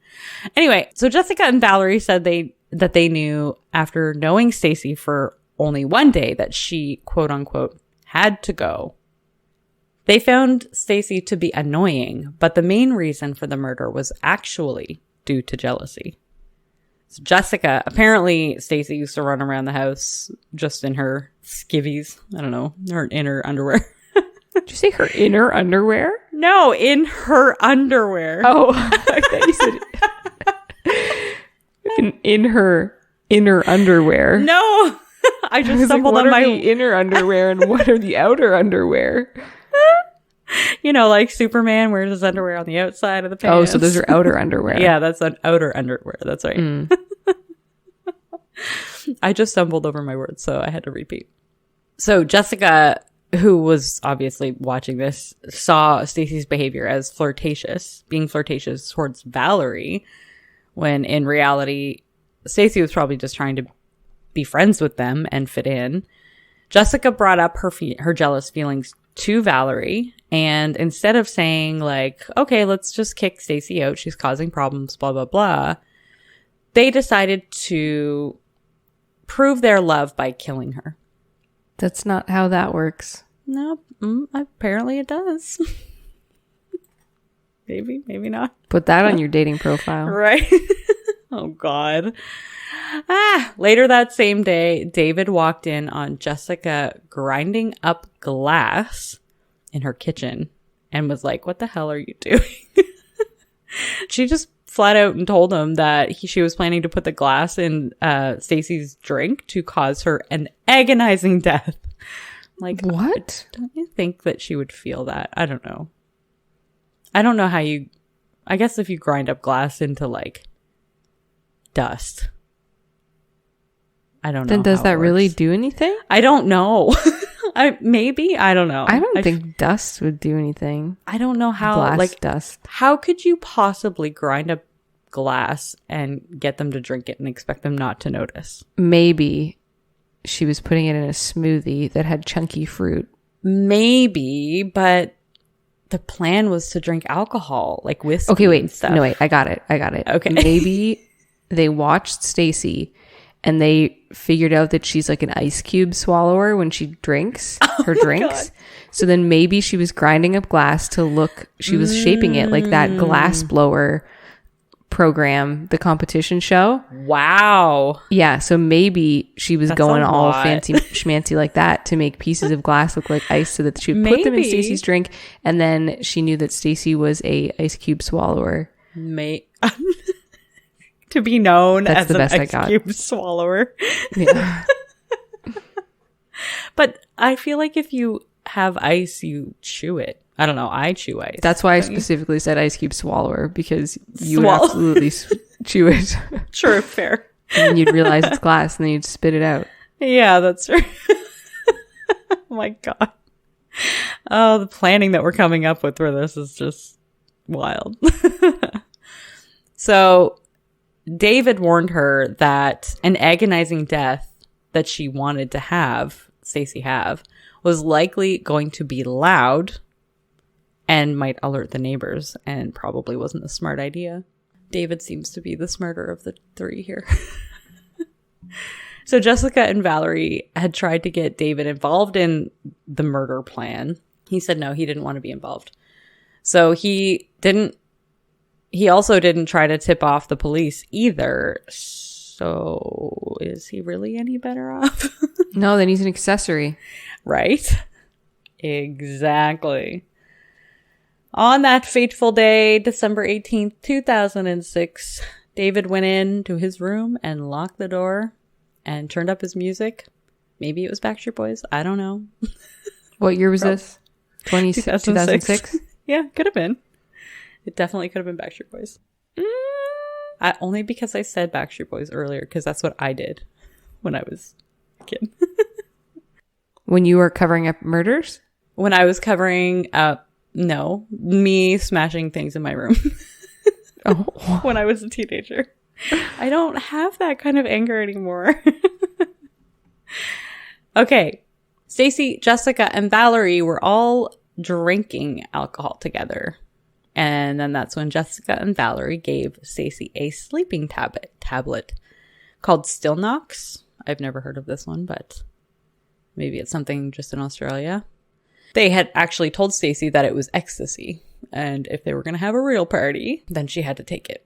Anyway, so Jessica and Valerie said that they knew after knowing Stacey for only one day that she, quote unquote, had to go. They found Stacey to be annoying, but the main reason for the murder was actually due to jealousy. So Jessica, apparently Stacey used to run around the house just in her skivvies. I don't know, her inner underwear. Did you say her inner underwear? No, in her underwear. Oh, I thought you said in her inner underwear. No, I just stumbled on my inner underwear and what are the outer underwear? You know, like Superman wears his underwear on the outside of the pants. Oh, so those are outer underwear. Yeah, that's an outer underwear. That's right. Mm. I just stumbled over my words, so I had to repeat. So Jessica, who was obviously watching this, saw Stacey's behavior as being flirtatious towards Valerie, when in reality, Stacey was probably just trying to be friends with them and fit in. Jessica brought up her jealous feelings to Valerie, and instead of saying like, okay, let's just kick Stacey out, she's causing problems, blah, blah, blah, they decided to prove their love by killing her. That's not how that works. No, apparently it does. Maybe not. Put that on your dating profile. Right? Oh, God. Later that same day, David walked in on Jessica grinding up glass in her kitchen and was like, what the hell are you doing? She just flat out and told him that she was planning to put the glass in Stacey's drink to cause her an agonizing death. Like, what? Don't you think that she would feel that? I don't know. I don't know how I guess if you grind up glass into like dust. I don't know. Then does that really do anything? I don't know. Maybe. I don't know. I don't think dust would do anything. I don't know how. Glass like dust. How could you possibly grind up glass and get them to drink it and expect them not to notice? Maybe she was putting it in a smoothie that had chunky fruit. Maybe, but the plan was to drink alcohol, like whiskey. Okay, wait. And stuff. No, wait. I got it. Okay. Maybe they watched Stacey and they figured out that she's like an ice cube swallower when she drinks her drinks. God. So then maybe she was grinding up glass to look, she was shaping it like that glass blower program, the competition show. Wow. Yeah. So maybe she was going all fancy schmancy like that to make pieces of glass look like ice so that she would put them in Stacey's drink. And then she knew that Stacey was a ice cube swallower. To be known That's as the an best ice cube swallower. Yeah. But I feel like if you have ice, you chew it. I don't know. I chew ice. That's why I specifically said ice cube swallower, because you would absolutely chew it. True, fair. And then you'd realize it's glass and then you'd spit it out. Yeah, that's right. Oh my God. Oh, the planning that we're coming up with for this is just wild. So David warned her that an agonizing death that she wanted to have, Stacey have, was likely going to be loud and might alert the neighbors, and probably wasn't a smart idea. David seems to be the smarter of the three here. So Jessica and Valerie had tried to get David involved in the murder plan. He said no, he didn't want to be involved. So he also didn't try to tip off the police either. So is he really any better off? No, then he's an accessory. Right? Exactly. On that fateful day, December 18th, 2006, David went into his room and locked the door and turned up his music. Maybe it was Backstreet Boys. I don't know. What year was this? 2006? Yeah, could have been. It definitely could have been Backstreet Boys. Only because I said Backstreet Boys earlier, because that's what I did when I was a kid. When you were covering up murders? When I was covering up, no, me smashing things in my room. Oh. When I was a teenager. I don't have that kind of anger anymore. Okay. Stacey, Jessica, and Valerie were all drinking alcohol together. And then that's when Jessica and Valerie gave Stacey a sleeping tablet called Still Knox. I've never heard of this one, but maybe it's something just in Australia. They had actually told Stacey that it was ecstasy. And if they were going to have a real party, then she had to take it.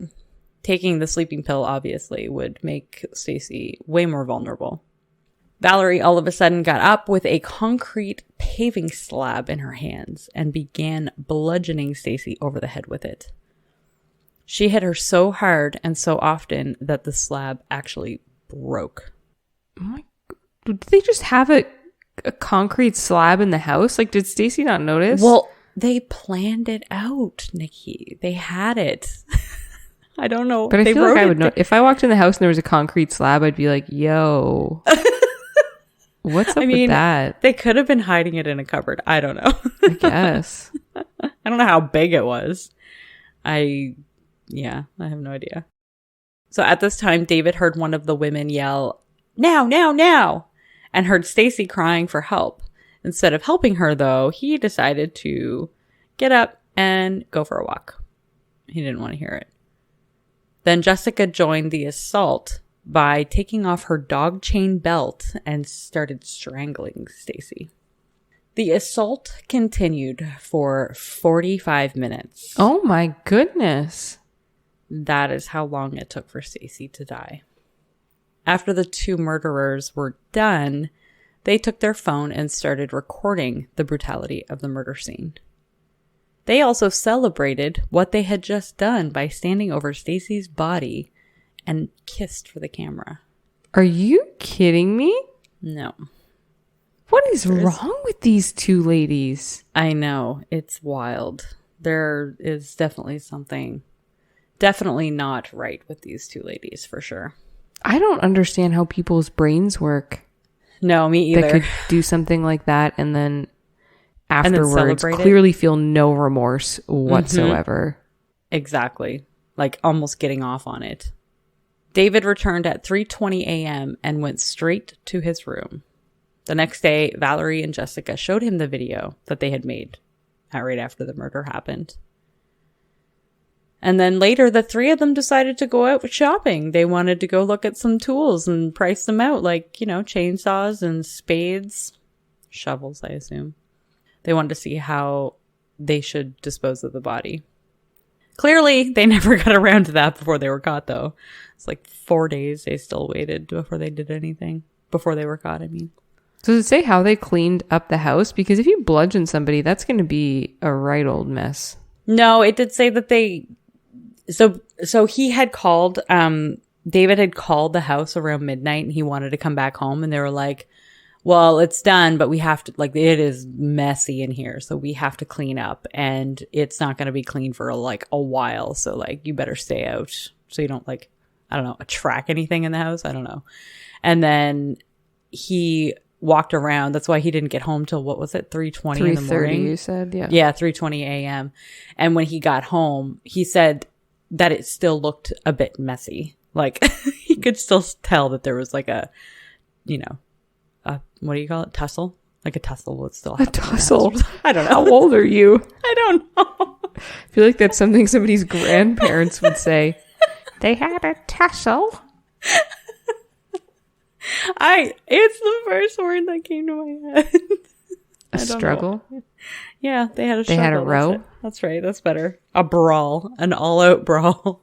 Taking the sleeping pill, obviously, would make Stacey way more vulnerable. Valerie all of a sudden got up with a concrete paving slab in her hands and began bludgeoning Stacey over the head with it. She hit her so hard and so often that the slab actually broke. Oh my, did they just have a concrete slab in the house? Like, did Stacey not notice? Well, they planned it out, Nikki. They had it. I don't know. But I feel like I would know. If I walked in the house and there was a concrete slab, I'd be like, yo. What's up with that? They could have been hiding it in a cupboard. I don't know. I guess. I don't know how big it was. I have no idea. So at this time, David heard one of the women yell, "Now, now, now," and heard Stacey crying for help. Instead of helping her, though, he decided to get up and go for a walk. He didn't want to hear it. Then Jessica joined the assault by taking off her dog chain belt and started strangling Stacey. The assault continued for 45 minutes. Oh my goodness. That is how long it took for Stacey to die. After the two murderers were done, they took their phone and started recording the brutality of the murder scene. They also celebrated what they had just done by standing over Stacey's body and kissed for the camera. Are you kidding me? No. What is wrong with these two ladies? I know. It's wild. There is definitely something definitely not right with these two ladies, for sure. I don't understand how people's brains work. No, me either. That could do something like that and then afterwards celebrate clearly feel no remorse whatsoever. Exactly. Like almost getting off on it. David returned at 3:20 a.m. and went straight to his room. The next day, Valerie and Jessica showed him the video that they had made right after the murder happened. And then later, the three of them decided to go out shopping. They wanted to go look at some tools and price them out, like, chainsaws and spades. Shovels, I assume. They wanted to see how they should dispose of the body. Clearly, they never got around to that before they were caught, though. It's like 4 days they still waited before they did anything. Before they were caught, I mean. So does it say how they cleaned up the house? Because if you bludgeon somebody, that's going to be a right old mess. No, it did say that they... So he had called... David had called the house around midnight and he wanted to come back home. And they were like, well, it's done, but we have to... Like, it is messy in here, so we have to clean up. And it's not going to be clean for, like, a while. So, like, you better stay out so you don't, like... I don't know, track anything in the house. I don't know. And then he walked around. That's why he didn't get home till, what was it, 3:20 in the morning? 3:30, you said, yeah. Yeah, 3:20 a.m. And when he got home, he said that it still looked a bit messy. Like, he could still tell that there was like a, you know, what do you call it? Tussle? Like a tussle would still happen. A tussle? I don't know. How old are you? I don't know. I feel like that's something somebody's grandparents would say. They had a tussle. It's the first word that came to my head. A struggle? Know. Yeah, they had a They struggle. had a row? That's right. That's better. A brawl. An all-out brawl.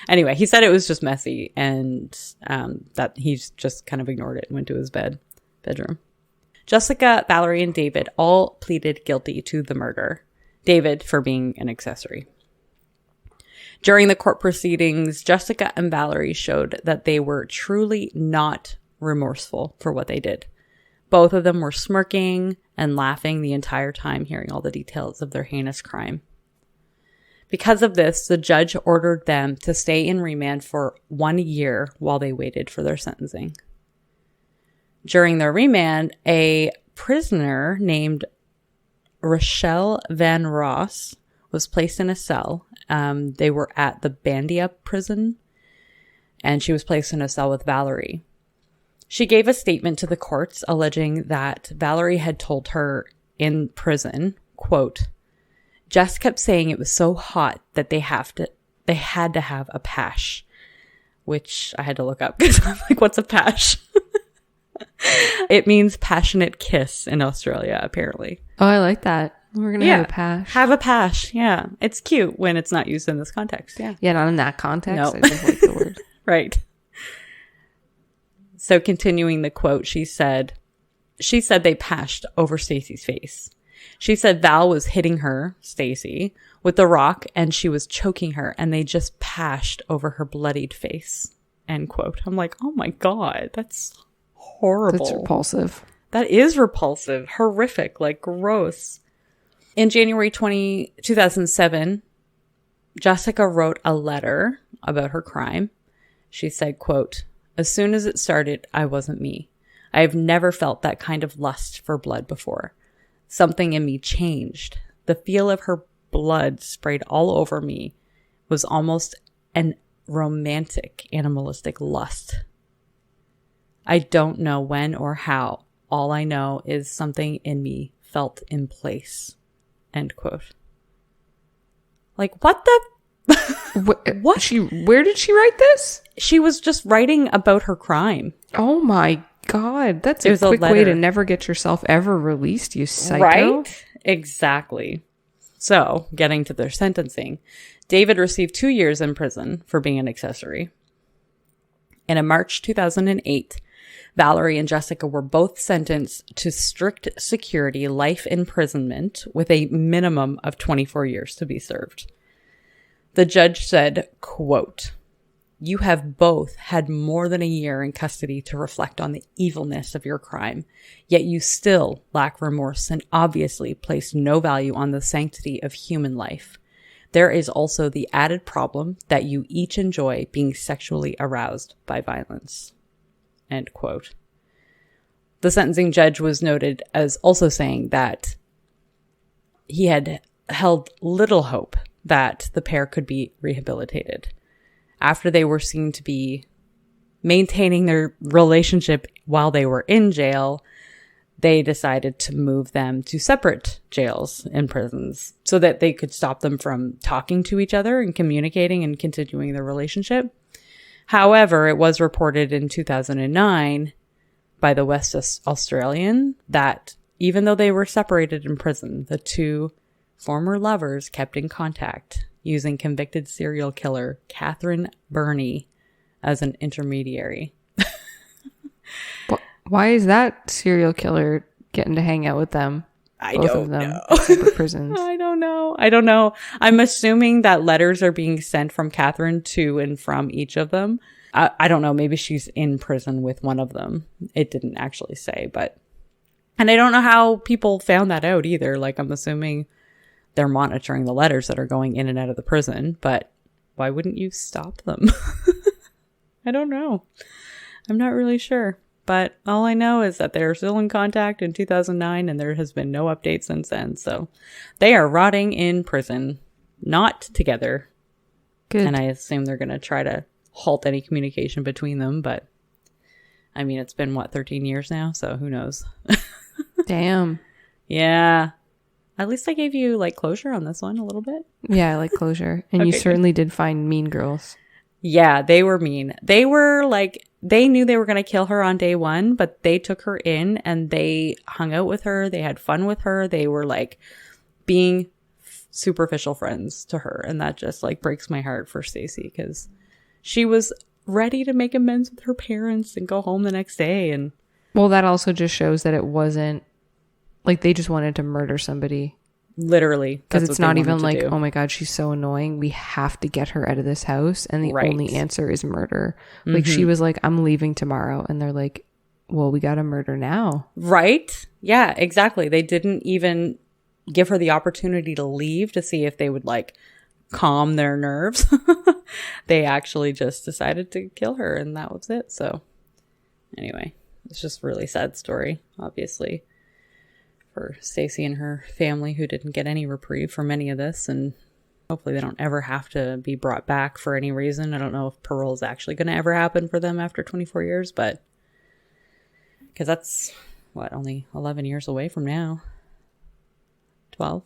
Anyway, he said it was just messy and that he's just kind of ignored it and went to his bedroom. Jessica, Valerie, and David all pleaded guilty to the murder. David for being an accessory. During the court proceedings, Jessica and Valerie showed that they were truly not remorseful for what they did. Both of them were smirking and laughing the entire time hearing all the details of their heinous crime. Because of this, the judge ordered them to stay in remand for 1 year while they waited for their sentencing. During their remand, a prisoner named Rochelle Van Ross was placed in a cell. They were at the Bandia prison, and she was placed in a cell with Valerie. She gave a statement to the courts alleging that Valerie had told her in prison, quote, Jess kept saying it was so hot that they had to have a pash, which I had to look up because I'm like, what's a pash? It means passionate kiss in Australia, apparently. Oh, I like that. We're going to have a pash. Have a pash, yeah. It's cute when it's not used in this context, yeah. Yeah, not in that context. No. I just like the word. Right. So continuing the quote, she said they pashed over Stacey's face. She said Val was hitting her, Stacey, with the rock and she was choking her and they just pashed over her bloodied face. End quote. I'm like, oh my God, that's horrible. That's repulsive. That is repulsive. Horrific. Like gross. In January 2007, Jessica wrote a letter about her crime. She said, quote, as soon as it started, I wasn't me. I have never felt that kind of lust for blood before. Something in me changed. The feel of her blood sprayed all over me was almost an romantic, animalistic lust. I don't know when or how. All I know is something in me felt in place. End quote. Like, what the? What? Where did she write this? She was just writing about her crime. Oh my God. That's a quick way to never get yourself ever released, you psycho. Right? Exactly. So, getting to their sentencing, David received 2 years in prison for being an accessory. And in March 2008, Valerie and Jessica were both sentenced to strict security life imprisonment with a minimum of 24 years to be served. The judge said, quote, you have both had more than a year in custody to reflect on the evilness of your crime, yet you still lack remorse and obviously place no value on the sanctity of human life. There is also the added problem that you each enjoy being sexually aroused by violence. End quote. The sentencing judge was noted as also saying that he had held little hope that the pair could be rehabilitated after they were seen to be maintaining their relationship while they were in jail. They decided to move them to separate jails and prisons so that they could stop them from talking to each other and communicating and continuing their relationship. However, it was reported in 2009 by the West Australian that even though they were separated in prison, the two former lovers kept in contact using convicted serial killer Catherine Burney as an intermediary. Why is that serial killer getting to hang out with them? Both of them in separate prisons. I don't know. I'm assuming that letters are being sent from Catherine to and from each of them. I don't know. Maybe she's in prison with one of them. It didn't actually say, and I don't know how people found that out either. Like, I'm assuming they're monitoring the letters that are going in and out of the prison, but why wouldn't you stop them? I don't know. I'm not really sure. But all I know is that they're still in contact in 2009 and there has been no update since then. So they are rotting in prison, not together. Good. And I assume they're going to try to halt any communication between them. But I mean, it's been 13 years now, so who knows? Damn. Yeah. At least I gave you like closure on this one a little bit. Yeah, I like closure. And you certainly did find mean girls. Yeah, they were mean. They were like, they knew they were going to kill her on day one, but they took her in and they hung out with her. They had fun with her. They were like being superficial friends to her. And that just like breaks my heart for Stacey, because she was ready to make amends with her parents and go home the next day. And well, that also just shows that it wasn't like they just wanted to murder somebody. Literally. Because it's not even like, oh my God, she's so annoying, we have to get her out of this house. And the only answer is murder. Like she was like, I'm leaving tomorrow. And they're like, well, we got to murder now. Right? Yeah, exactly. They didn't even give her the opportunity to leave to see if they would like calm their nerves. They actually just decided to kill her, and that was it. So anyway, it's just a really sad story, obviously, for Stacey and her family, who didn't get any reprieve from any of this, and hopefully they don't ever have to be brought back for any reason. I don't know if parole is actually going to ever happen for them after 24 years, but because that's what, only 11 years away from now. 12?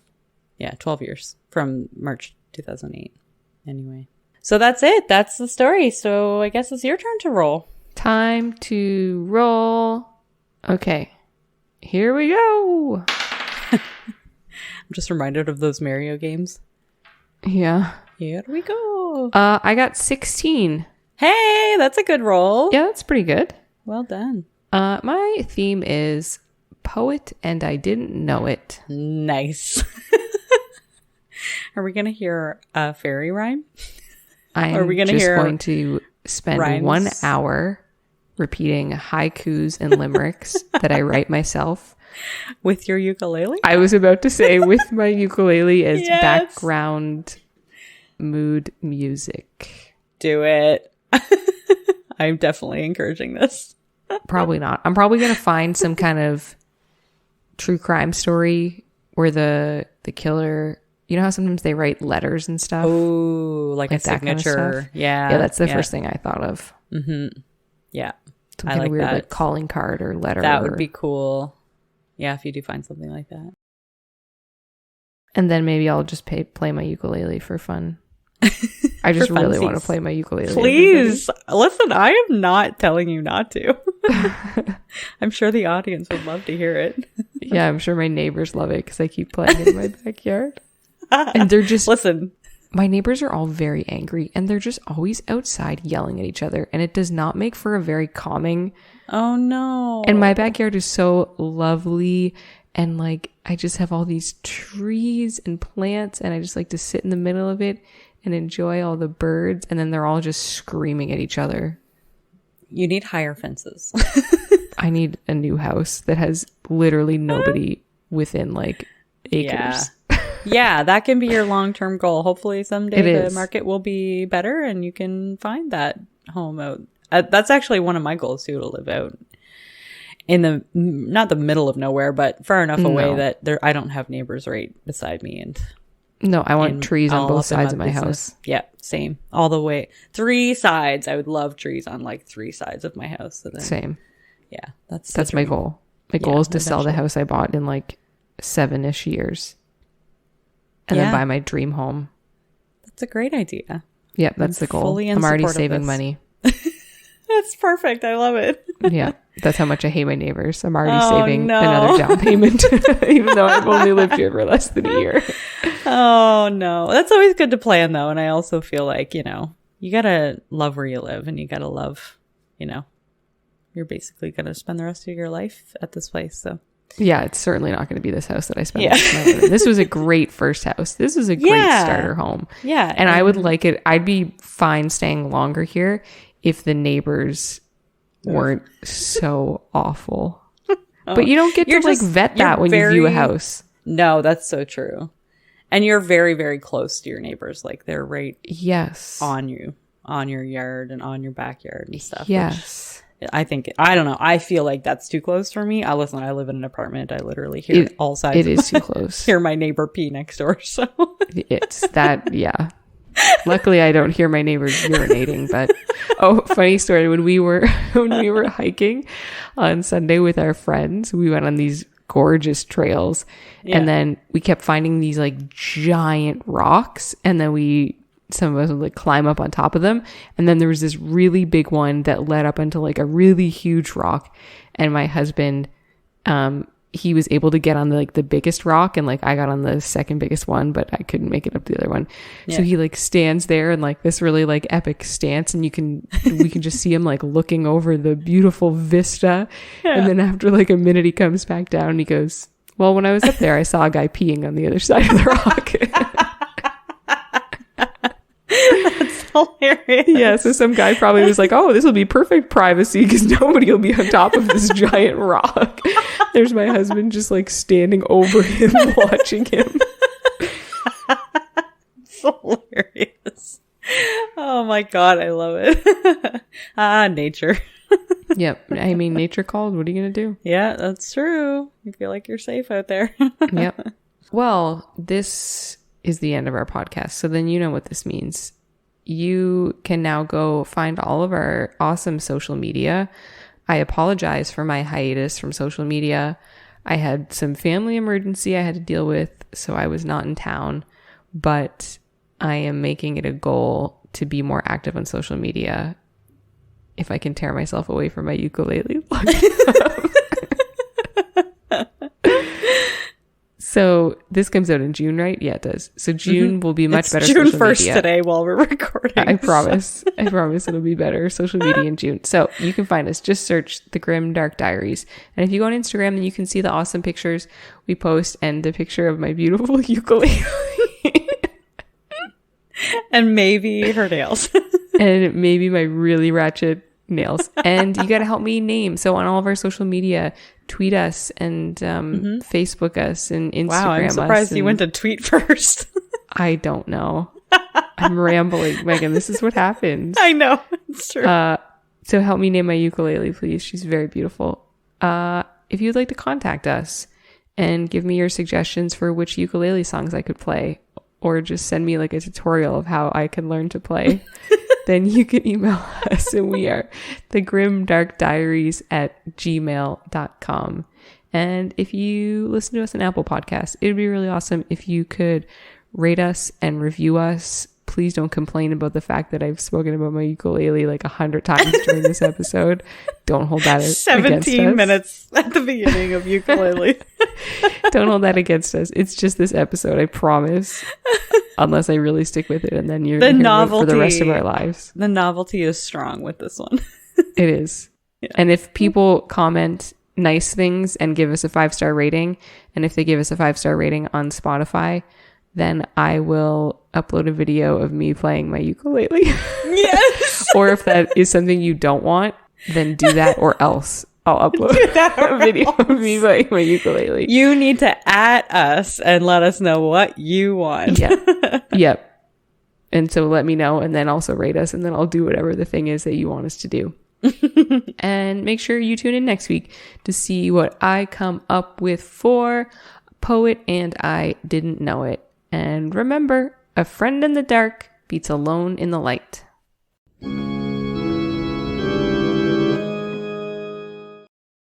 Yeah, 12 years from March 2008. Anyway. So that's it. That's the story. So I guess it's your turn to roll. Time to roll. Okay. Here we go. I'm just reminded of those Mario games. Yeah. Here we go. I got 16. Hey, that's a good roll. Yeah, that's pretty good. Well done. My theme is poet and I didn't know it. Nice. Are we going to hear a fairy rhyme? I'm going to spend rhymes? 1 hour repeating haikus and limericks that I write myself. With your ukulele? I was about to say with my ukulele as background mood music. Do it. I'm definitely encouraging this. Probably not. I'm probably going to find some kind of true crime story where the killer, you know how sometimes they write letters and stuff? Oh, like a signature. Kind of yeah. Yeah, that's the first thing I thought of. Mm-hmm. Yeah. Some kind of weird like calling card or letter. That would be cool. Yeah, if you do find something like that. And then maybe I'll just play my ukulele for fun. I just really want to play my ukulele. Please. Listen, I am not telling you not to. I'm sure the audience would love to hear it. Yeah, I'm sure my neighbors love it because I keep playing in my backyard. And they're just... Listen. My neighbors are all very angry and they're just always outside yelling at each other. And it does not make for a very calming... Oh, no. And my backyard is so lovely. And like, I just have all these trees and plants. And I just like to sit in the middle of it and enjoy all the birds. And then they're all just screaming at each other. You need higher fences. I need a new house that has literally nobody within like acres. Yeah, that can be your long-term goal. Hopefully someday the market will be better and you can find that home out. That's actually one of my goals too, to live out in the, not the middle of nowhere, but far enough away that I don't have neighbors right beside me. And no, I want trees on both sides of my house. Yeah, same. All the way. 3 sides. I would love trees on like 3 sides of my house. So then, same. Yeah, that's my goal. My goal is to sell the house I bought in like 7-ish years. And then buy my dream home. That's a great idea. Yep, that's the goal. I'm already saving money. That's perfect. I love it. Yeah, that's how much I hate my neighbors. I'm already saving another down payment, even though I've only lived here for less than a year. Oh, no. That's always good to plan, though. And I also feel like, you know, you got to love where you live and you got to love, you know, you're basically going to spend the rest of your life at this place. So. Yeah, it's certainly not going to be this house that I spent. This was a great first house. This was a great starter home. Yeah. And I would like it. I'd be fine staying longer here if the neighbors weren't so awful. But you don't get to like vet that when you view a house. No, that's so true. And you're very, very close to your neighbors. Like they're right on you, on your yard and on your backyard and stuff. Yes. I don't know. I feel like that's too close for me. I live in an apartment. I literally hear all sides. It is too close. Hear my neighbor pee next door. So it's that, yeah. Luckily, I don't hear my neighbors urinating, but funny story. When we were hiking on Sunday with our friends, we went on these gorgeous trails, and then we kept finding these like giant rocks, and then some of us would like climb up on top of them, and then there was this really big one that led up into like a really huge rock, and my husband, he was able to get on the biggest rock, and like I got on the second biggest one, but I couldn't make it up the other one. Yeah. So he like stands there in like this really like epic stance, and we can just see him like looking over the beautiful vista. Yeah. And then after like a minute, he comes back down and he goes, "Well, when I was up there, I saw a guy peeing on the other side of the rock." That's hilarious. Yeah, so some guy probably was like, "Oh, this will be perfect privacy because nobody will be on top of this giant rock." There's my husband just like standing over him, watching him. It's hilarious. Oh my God, I love it. Nature. Yep. I mean, nature called. What are you going to do? Yeah, that's true. You feel like you're safe out there. Yep. Well, this is the end of our podcast. So then you know what this means. You can now go find all of our awesome social media. I apologize for my hiatus from social media. I had some family emergency I had to deal with, so I was not in town, but I am making it a goal to be more active on social media if I can tear myself away from my ukulele. So this comes out in June, right? Yeah, it does. So June will be much better. June 1st today while we're recording. I promise. I promise it'll be better. Social media in June. So you can find us. Just search The Grim Dark Diaries. And if you go on Instagram, then you can see the awesome pictures we post and the picture of my beautiful ukulele. And maybe her nails. And maybe my really ratchet nails. And you got to help me name. So on all of our social media, tweet us and Facebook us and Instagram us. Wow, I'm surprised you went to tweet first. I don't know. I'm rambling, Megan. This is what happens. I know. It's true. So help me name my ukulele, please. She's very beautiful. If you'd like to contact us and give me your suggestions for which ukulele songs I could play, or just send me like a tutorial of how I can learn to play, then you can email us, and we are thegrimdarkdiaries@gmail.com. And if you listen to us on Apple Podcasts, it would be really awesome if you could rate us and review us. Please don't complain about the fact that I've spoken about my ukulele like 100 times during this episode. Don't hold that against us. 17 minutes at the beginning of ukulele. Don't hold that against us. It's just this episode, I promise. Unless I really stick with it, and then you're here for the rest of our lives. The novelty is strong with this one. It is. Yeah. And if people comment nice things and give us a 5-star rating, and if they give us a 5-star rating on Spotify, then I will upload a video of me playing my ukulele. Yes. Or if that is something you don't want, then do that, or else I'll upload a video of me playing my ukulele. You need to @ us and let us know what you want. Yeah. Yep. And so let me know, and then also rate us, and then I'll do whatever the thing is that you want us to do. And make sure you tune in next week to see what I come up with for Poet and I Didn't Know It. And remember, a friend in the dark beats alone in the light.